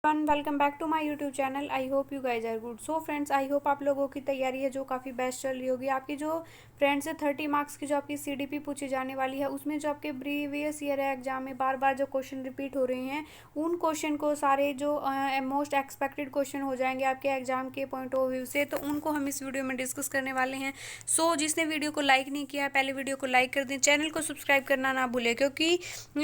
Welcome back to my YouTube channel. I hope you guys are good. So friends, I hope आप लोगों की तैयारी है जो काफ़ी बेस्ट चल रही होगी। आपकी जो फ्रेंड्स है 30 मार्क्स की जो आपकी सीडीपी पूछी जाने वाली है, उसमें जो आपके प्रीवियस ईयर है एग्जाम में बार बार जो क्वेश्चन रिपीट हो रहे हैं, उन क्वेश्चन को सारे जो मोस्ट एक्सपेक्टेड क्वेश्चन हो जाएंगे आपके एग्जाम के पॉइंट ऑफ व्यू से, तो उनको हम इस वीडियो में डिस्कस करने वाले हैं। सो जिसने वीडियो को लाइक नहीं किया, पहले वीडियो को लाइक कर दें, चैनल को सब्सक्राइब करना ना भूलें, क्योंकि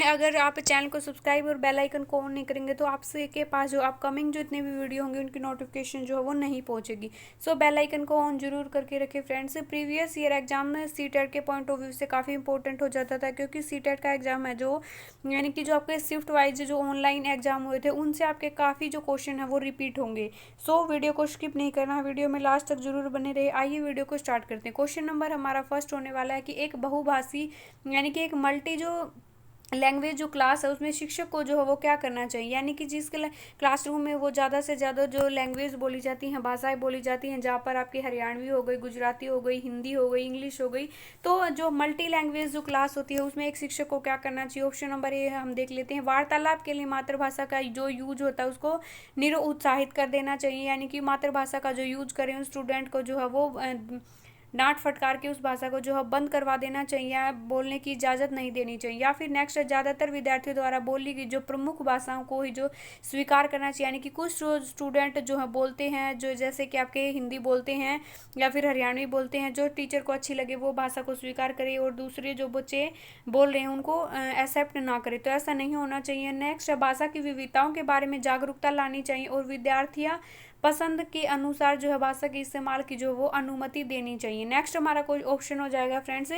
अगर आप चैनल को सब्सक्राइब और बेल आइकन को ऑन नहीं करेंगे तो आपसे के पास जो अपकमिंग जो जितने भी वीडियो होंगे उनकी नोटिफिकेशन जो है वो नहीं पहुंचेगी। सो बेल आइकन को ऑन जरूर करके रखें फ्रेंड्स। प्रीवियस ईयर एग्जाम में सीटेट के पॉइंट ऑफ व्यू से काफ़ी इंपॉर्टेंट हो जाता था, क्योंकि सीटेट का एग्जाम है जो, यानी कि जो आपके शिफ्ट वाइज जो ऑनलाइन एग्जाम हुए थे उनसे आपके काफ़ी जो क्वेश्चन है वो रिपीट होंगे। सो वीडियो को स्किप नहीं करना, वीडियो में लास्ट तक जरूर बने रहे। आइए वीडियो को स्टार्ट करते हैं। क्वेश्चन नंबर हमारा फर्स्ट होने वाला है कि एक बहुभाषी यानी कि एक मल्टी जो लैंग्वेज जो क्लास है उसमें शिक्षक को जो है वो क्या करना चाहिए, यानी कि जिसके क्लासरूम में वो ज़्यादा से ज़्यादा जो लैंग्वेज बोली जाती हैं, भाषाएं बोली जाती हैं, जहाँ पर आपकी हरियाणवी हो गई, गुजराती हो गई, हिंदी हो गई, इंग्लिश हो गई, तो जो मल्टी लैंग्वेज जो क्लास होती है उसमें एक शिक्षक को क्या करना चाहिए। ऑप्शन नंबर ए हम देख लेते हैं। वार्तालाप के लिए मातृभाषा का जो यूज होता है उसको निरुत्साहित कर देना चाहिए, यानी कि मातृभाषा का जो यूज करें उस स्टूडेंट को जो है वो डांट फटकार के उस भाषा को जो है बंद करवा देना चाहिए, बोलने की इजाज़त नहीं देनी चाहिए। या फिर नेक्स्ट, ज़्यादातर विद्यार्थियों द्वारा बोली गई जो प्रमुख भाषाओं को ही जो स्वीकार करना चाहिए, यानी कि कुछ स्टूडेंट जो है बोलते हैं जो, जैसे कि आपके हिंदी बोलते हैं या फिर हरियाणवी बोलते हैं, जो टीचर को अच्छी लगे वो भाषा को स्वीकार करे और दूसरे जो बच्चे बोल रहे हैं उनको एक्सेप्ट ना करे। तो ऐसा नहीं होना चाहिए। नेक्स्ट, भाषा की विविधताओं के बारे में जागरूकता लानी चाहिए और विद्यार्थियाँ पसंद के अनुसार जो है भाषा के इस्तेमाल की जो वो अनुमति देनी चाहिए। नेक्स्ट हमारा कोई ऑप्शन हो जाएगा फ्रेंड्स,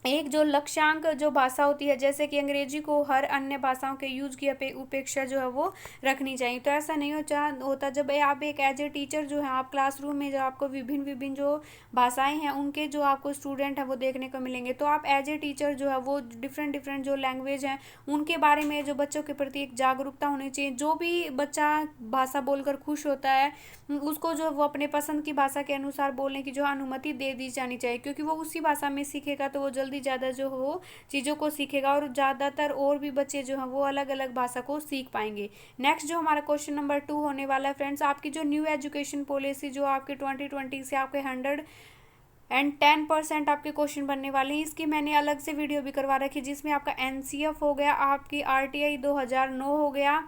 एक जो लक्ष्यांक जो भाषा होती है, जैसे कि अंग्रेजी को हर अन्य भाषाओं के यूज की उपेक्षा जो है वो रखनी चाहिए। तो ऐसा नहीं होता जब आप एक एज ए टीचर जो है आप क्लासरूम में जो आपको विभिन्न विभिन्न जो भाषाएं हैं उनके जो आपको स्टूडेंट है वो देखने को मिलेंगे, तो आप एज ए टीचर जो है वो डिफरेंट डिफरेंट जो लैंग्वेज हैं उनके बारे में जो बच्चों के प्रति एक जागरूकता होनी चाहिए। जो भी बच्चा भाषा बोलकर खुश होता है उसको जो वो अपने पसंद की भाषा के अनुसार बोलने की जो अनुमति दे दी जानी चाहिए, क्योंकि वो उसी भाषा में सीखेगा तो वो जल्दी ज़्यादा जो हो चीज़ों को सीखेगा और ज़्यादातर और भी बच्चे जो हैं वो अलग अलग भाषा को सीख पाएंगे। नेक्स्ट जो हमारा क्वेश्चन नंबर 2 होने वाला है फ्रेंड्स, आपकी जो न्यू एजुकेशन पॉलिसी जो आपके 2020 से आपके 110% आपके क्वेश्चन बनने वाले हैं, इसकी मैंने अलग से वीडियो भी करवा रखी है, जिसमें आपका एनसीएफ हो गया, आपकी आरटीआई 2009 हो गया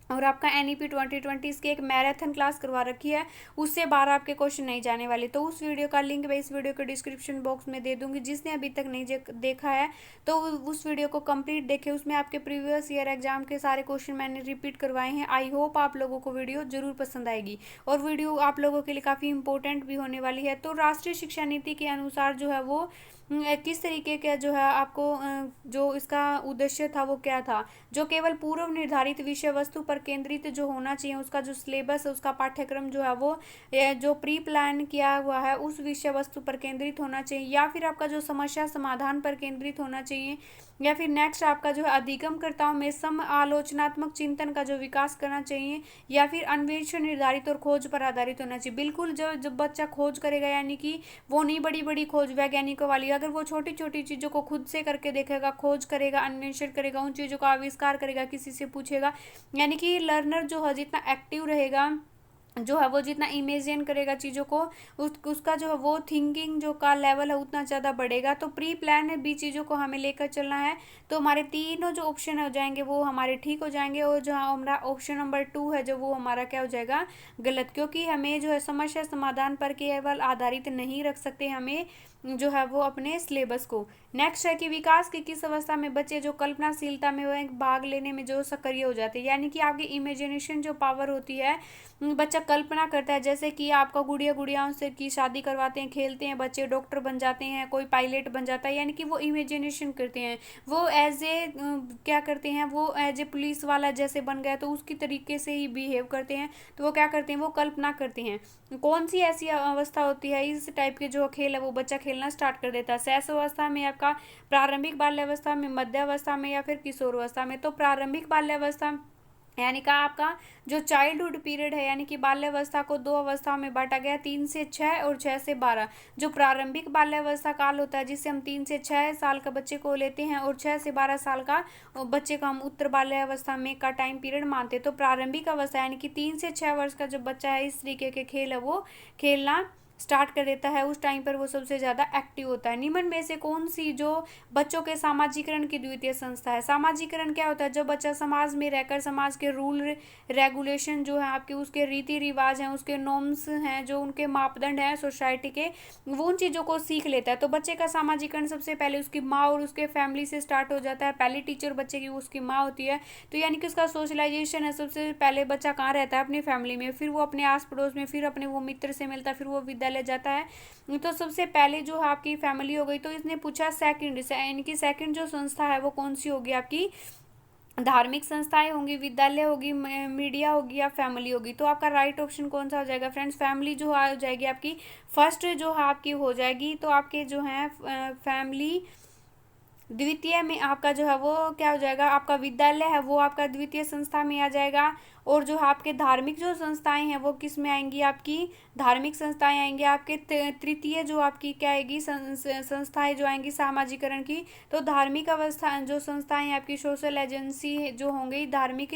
और आपका एनईपी 2020 इसकी एक मैराथन क्लास करवा रखी है, उससे बाहर आपके क्वेश्चन नहीं जाने वाले। तो उस वीडियो का लिंक मैं इस वीडियो के डिस्क्रिप्शन बॉक्स में दे दूंगी। जिसने अभी तक नहीं देखा है तो उस वीडियो को कंप्लीट देखे, उसमें आपके प्रीवियस ईयर एग्जाम के सारे क्वेश्चन मैंने रिपीट करवाए हैं। आई होप आप लोगों को वीडियो जरूर पसंद आएगी और वीडियो आप लोगों के लिए काफ़ी इंपॉर्टेंट भी होने वाली है। तो राष्ट्रीय शिक्षा नीति के अनुसार जो है वो किस तरीके का जो है आपको जो इसका उद्देश्य था वो क्या था, जो केवल पूर्व निर्धारित विषय वस्तु पर केंद्रित जो होना चाहिए, उसका जो सिलेबस है उसका पाठ्यक्रम जो है वो जो प्री प्लान किया हुआ है उस विषय वस्तु पर केंद्रित होना चाहिए, या फिर आपका जो समस्या समाधान पर केंद्रित होना चाहिए, या फिर नेक्स्ट आपका जो है अधिगमकर्ताओं में सम आलोचनात्मक चिंतन का जो विकास करना चाहिए, या फिर अन्वेषण निर्धारित और खोज पर आधारित होना चाहिए। बिल्कुल जब बच्चा खोज करेगा, यानी कि वो नहीं बड़ी बड़ी खोज वैज्ञानिकों वाली, अगर वो छोटी छोटी चीज़ों को खुद से करके देखेगा, खोज करेगा, अन्वेषण करेगा, उन चीज़ों का आविष्कार करेगा, किसी से पूछेगा, यानी कि लर्नर जो है जितना एक्टिव रहेगा, जो है वो जितना इमेजिन करेगा चीज़ों को, उसका जो है वो थिंकिंग जो का लेवल है उतना ज़्यादा बढ़ेगा। तो प्री प्लान भी चीज़ों को हमें लेकर चलना है। तो हमारे तीनों जो ऑप्शन हो जाएंगे वो हमारे ठीक हो जाएंगे, और जो हमारा ऑप्शन नंबर 2 है जो वो हमारा क्या हो जाएगा, गलत, क्योंकि हमें जो है समस्या समाधान पर केवल आधारित नहीं रख सकते, हमें जो है वो अपने सिलेबस को। नेक्स्ट है कि विकास की किस अवस्था में बच्चे जो कल्पनाशीलता में वह भाग लेने में जो सक्रिय हो जाते हैं, यानी कि आपकी इमेजिनेशन जो पावर होती है, बच्चा कल्पना करता है, जैसे कि आपका गुड़ियाओं से की शादी करवाते हैं, खेलते हैं बच्चे, डॉक्टर बन जाते हैं, कोई पायलट बन जाता है, यानी कि वो इमेजिनेशन करते हैं, वो एज ए क्या करते हैं, वो एज ए पुलिस वाला जैसे बन गया तो उसकी तरीके से ही बिहेव करते हैं, तो वो क्या करते हैं, वो कल्पना करते हैं। कौन सी ऐसी अवस्था होती है, इस टाइप के जो खेल है वो बच्चा खेलना स्टार्ट कर देता है, शैशव अवस्था में, आपका प्रारंभिक बाल्यावस्था में, मध्यावस्था में, या फिर किशोर अवस्था में। तो प्रारंभिक बाल्यावस्था यानी कि आपका जो चाइल्डहुड पीरियड है, यानी कि बाल्यावस्था को दो अवस्थाओं में बांटा गया, 3 से 6 और 6 से 12। जो प्रारंभिक बाल्यावस्था काल होता है, जिससे हम 3 से 6 साल का बच्चे को लेते हैं, और 6 से 12 साल का बच्चे को हम उत्तर बाल्यावस्था में का टाइम पीरियड मानते हैं। तो प्रारंभिक अवस्था यानी कि 3 से 6 वर्ष का जो बच्चा है, इस तरीके के खेल है वो खेलना स्टार्ट कर देता है। उस टाइम पर वो सबसे ज़्यादा एक्टिव होता है। निम्न में से कौन सी जो बच्चों के सामाजिकरण की द्वितीय संस्था है? सामाजिकरण क्या होता है? जो बच्चा समाज में रहकर समाज के रूल रेगुलेशन जो है आपके, उसके रीति रिवाज हैं, उसके नॉर्म्स हैं, जो उनके मापदंड हैं सोसाइटी के, वो उन चीज़ों को सीख लेता है। तो बच्चे का सामाजिकरण सबसे पहले उसकी माँ और उसके फैमिली से स्टार्ट हो जाता है। पहली टीचर बच्चे की उसकी माँ होती है। तो यानी कि उसका सोशलाइजेशन है, सबसे पहले बच्चा कहाँ रहता है? अपनी फैमिली में, फिर वो अपने आस पड़ोस में, फिर अपने वो मित्र से मिलता है, फिर वो विद्यालय जाता है। तो सबसे पहले जो है आपकी फैमिली हो गई। तो इसने पूछा सेकंड, यानी कि सेकंड जो संस्था है वो कौन सी होगी आपकी? धार्मिक संस्थाएं होंगी, विद्यालय होगी, मीडिया होगी, या फैमिली होगी। तो आपका राइट ऑप्शन कौन सा हो जाएगा फ्रेंड्स? फैमिली जो हो जाएगी आपकी फर्स्ट, जो है आपकी हो जाएगी। तो आपके जो है फैमिली, द्वितीय में आपका जो है वो क्या हो जाएगा? आपका विद्यालय है वो आपका द्वितीय संस्था में आ जाएगा। और जो है आपके धार्मिक जो संस्थाएं हैं वो किस में आएंगी? आपकी धार्मिक संस्थाएं आएंगी आपके तृतीय, जो आपकी क्या आएगी? संस्थाएं जो आएंगी सामाजिकरण की। तो धार्मिक अवस्था जो संस्थाएं आपकी सोशल एजेंसी जो होंगी, धार्मिक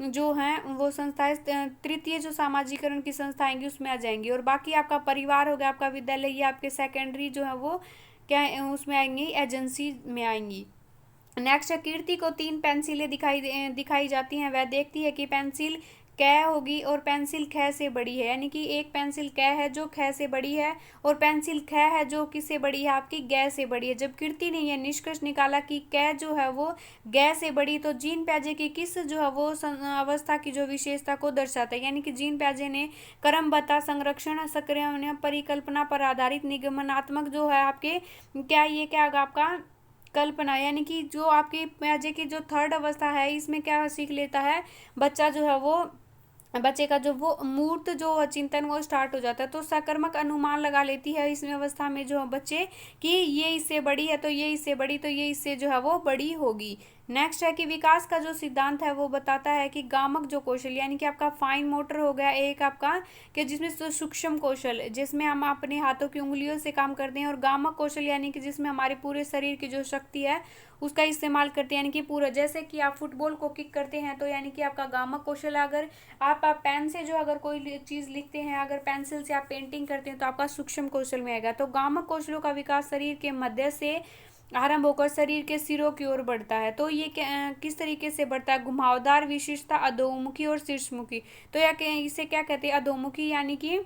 जो हैं वो संस्थाएं तृतीय जो सामाजिकरण की संस्था आएंगी उसमें आ जाएंगी। और बाकी आपका परिवार हो गया, आपका विद्यालय, ये आपके सेकेंडरी जो है वो क्या उसमें आएंगी? एजेंसी में आएंगी। नेक्स्ट है, कीर्ति को 3 पेंसिलें दिखाई जाती हैं। वह देखती है कि पेंसिल कै होगी और पेंसिल ख से बड़ी है। यानी कि एक पेंसिल कै है जो ख से बड़ी है, और पेंसिल ख है जो किससे बड़ी है? आपकी गै से बड़ी है। जब कीर्ति ने यह निष्कर्ष निकाला कि कै जो है वो गै से बड़ी, तो जीन प्याजे की किस जो है वो अवस्था की जो विशेषता को दर्शाता है? यानी कि जीन प्याजे ने क्रमबद्ध संरक्षण सक्रिय परिकल्पना पर आधारित निगमनात्मक जो है आपके क्या, ये क्या होगा आपका? कल्पना। यानी कि जो आपकी प्याजे की जो थर्ड अवस्था है, इसमें क्या सीख लेता है बच्चा जो है वो? बच्चे का जो वो मूर्त जो चिंतन वो स्टार्ट हो जाता है। तो सकर्मक अनुमान लगा लेती है इसमें अवस्था में जो बच्चे कि ये इससे बड़ी है, तो ये इससे बड़ी, तो ये इससे जो है वो बड़ी होगी। नेक्स्ट है कि विकास का जो सिद्धांत है वो बताता है कि गामक जो कौशल, यानी कि आपका फाइन मोटर हो गया एक आपका, कि जिसमें सूक्ष्म कौशल, जिसमें हम अपने हाथों की उंगलियों से काम करते हैं, और गामक कौशल यानी कि जिसमें हमारे पूरे शरीर की जो शक्ति है उसका इस्तेमाल करते हैं। यानी कि पूरा, जैसे कि आप फुटबॉल को किक करते हैं, तो यानी कि आपका गामक कौशल। अगर आप पेन से जो अगर कोई चीज़ लिखते हैं, अगर पेंसिल से आप पेंटिंग करते हैं, तो आपका सूक्ष्म कौशल में आएगा। तो गामक कौशलों का विकास शरीर के मध्य से आरंभ होकर शरीर के सिरों की ओर बढ़ता है। तो ये किस तरीके से बढ़ता है? घुमावदार विशेषता, अधोमुखी और शीर्षमुखी। तो या इसे क्या कहते हैं? अधोमुखी। यानी कि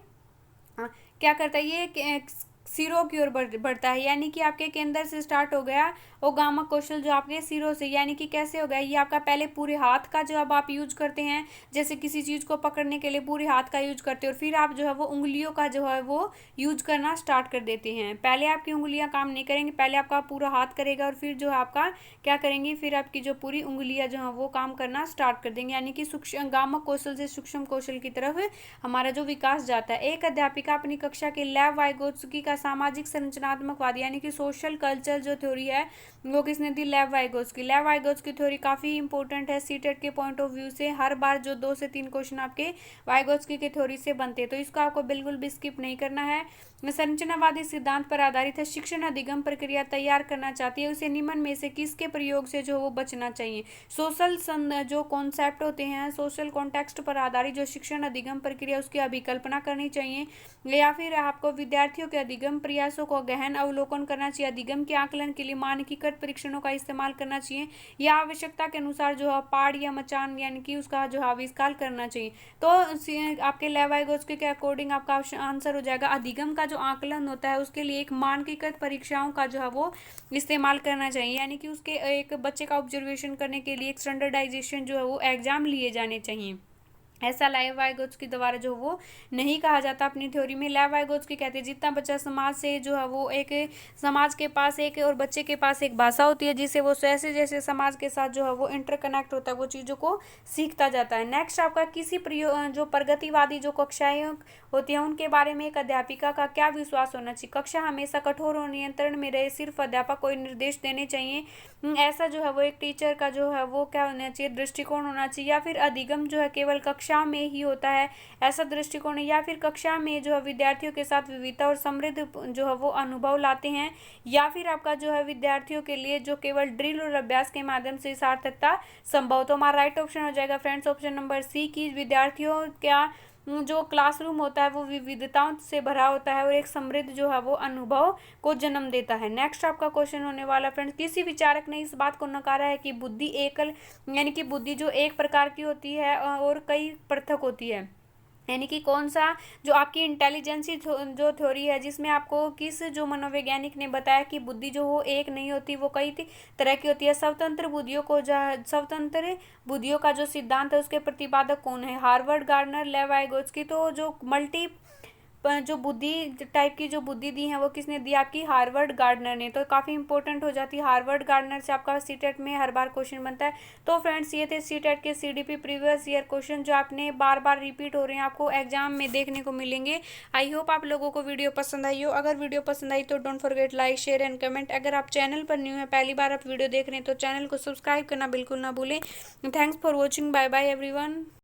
क्या करता है ये सिरों की ओर बढ़ता है। यानी कि आपके केंद्र से स्टार्ट हो गया वो गामक कौशल जो आपके सिरों से, यानी कि कैसे हो गया? ये आपका पहले पूरे हाथ का जो अब आप यूज करते हैं, जैसे किसी चीज़ को पकड़ने के लिए पूरे हाथ का यूज करते हो, और फिर आप जो है वो उंगलियों का जो है वो यूज करना स्टार्ट कर देते हैं। पहले आपकी उंगलियां काम नहीं करेंगी, पहले आपका पूरा हाथ करेगा, और फिर जो है आपका क्या करेंगी? फिर आपकी जो पूरी उंगलियां जो है वो काम करना स्टार्ट कर देंगी। यानी कि सूक्ष्म गामक कौशल से सूक्ष्म कौशल की तरफ हमारा जो विकास जाता है। एक अध्यापिका अपनी कक्षा के लेव वाइगोत्स्की का सामाजिक संरचनात्मकवाद, यानी कि सोशल कल्चर जो थ्योरी है वो किसने दी? Lev Vygotsky. Lev Vygotsky theory काफ़ी इंपॉर्टेंट है सीटेट के पॉइंट ऑफ व्यू से। हर बार जो 2 से 3 क्वेश्चन आपके वाइगोत्स्की की थ्योरी से बनते हैं, तो इसको आपको बिल्कुल भी स्किप नहीं करना है। संरचनावादी सिद्धांत पर आधारित है। शिक्षण अधिगम प्रक्रिया तैयार करना चाहती है, उसे निम्न में से किसके प्रयोग से जो वो बचना चाहिए? सोशल जो कॉन्सेप्ट होते हैं, सोशल कॉन्टेक्स्ट पर आधारित जो शिक्षण अधिगम प्रक्रिया, उसकी अभिकल्पना करनी चाहिए, या फिर आपको विद्यार्थियों के अधिगम प्रयासों को गहन अवलोकन करना चाहिए, अधिगम के आकलन के लिए मानकीकृत परीक्षणों का इस्तेमाल करना चाहिए, या आवश्यकता के अनुसार जो है पाड़ या मचान यानी कि उसका जो आविष्कार करना चाहिए। तो आपके लेवाइगोत्स्की के अकॉर्डिंग आपका आंसर हो जाएगा अधिगम का जो आकलन होता है उसके लिए एक मानकीकृत परीक्षाओं का जो है वो इस्तेमाल करना चाहिए। यानी कि उसके एक बच्चे का ऑब्जर्वेशन करने के लिए एक स्टैंडर्डाइजेशन जो है वो एग्जाम लिए जाने चाहिए। ऐसा लेव-वाइगोत्स्की द्वारा जो वो नहीं कहा जाता अपनी थ्योरी में। लेव-वाइगोत्स्की कहते हैं जितना बच्चा समाज से जो है वो एक समाज के पास एक और बच्चे के पास एक भाषा होती है जिससे वो जैसे जैसे समाज के साथ जो है वो इंटरकनेक्ट होता है वो चीज़ों को सीखता जाता है। नेक्स्ट आपका किसी जो प्रगतिवादी जो कक्षाएं होती हैं उनके बारे में एक अध्यापिका का क्या विश्वास होना चाहिए। कक्षा हमेशा कठोर और नियंत्रण में रहे, सिर्फ अध्यापक को निर्देश देने चाहिए। ऐसा जो है वो एक टीचर का जो है वो क्या होना चाहिए, दृष्टिकोण होना चाहिए। या फिर अधिगम जो है केवल कक्षा में ही होता है, ऐसा दृष्टिकोण है। या फिर कक्षा में जो है विद्यार्थियों के साथ विविधता और समृद्ध जो है वो अनुभव लाते हैं। या फिर आपका जो है विद्यार्थियों के लिए जो केवल ड्रिल और अभ्यास के माध्यम से सार्थकता संभव। तो हमारा राइट ऑप्शन हो जाएगा फ्रेंड्स ऑप्शन नंबर सी की विद्यार्थियों क्या जो क्लासरूम होता है वो विविधताओं से भरा होता है और एक समृद्ध जो है वो अनुभव को जन्म देता है। नेक्स्ट आपका क्वेश्चन होने वाला फ्रेंड्स, किसी विचारक ने इस बात को नकारा है कि बुद्धि एकल यानी कि बुद्धि जो एक प्रकार की होती है और कई पृथक होती है। यानी कि कौन सा जो आपकी इंटेलिजेंसी जो थ्योरी है जिसमें आपको किस जो मनोवैज्ञानिक ने बताया कि बुद्धि जो वो एक नहीं होती, वो कई तरह की होती है। स्वतंत्र बुद्धियों का जो सिद्धांत है उसके प्रतिपादक कौन है, हार्वर्ड, गार्डनर, लेव-वाइगोत्स्की। तो जो जो बुद्धि टाइप की जो बुद्धि दी है वो किसने दी, आपकी हार्वर्ड गार्डनर ने। तो काफ़ी इंपॉर्टेंट हो जाती है, हार्वर्ड गार्डनर से आपका सीटेट में हर बार क्वेश्चन बनता है। तो फ्रेंड्स ये थे सीटेट के सीडीपी प्रीवियस ईयर क्वेश्चन जो आपने बार बार रिपीट हो रहे हैं, आपको एग्जाम में देखने को मिलेंगे। आई होप आप लोगों को वीडियो पसंद आई हो। अगर वीडियो पसंद आई तो don't forget like share and comment. अगर आप चैनल पर न्यू है, पहली बार आप वीडियो देख रहे हैं तो चैनल को सब्सक्राइब करना बिल्कुल ना भूलें। Thanks for watching, bye bye everyone.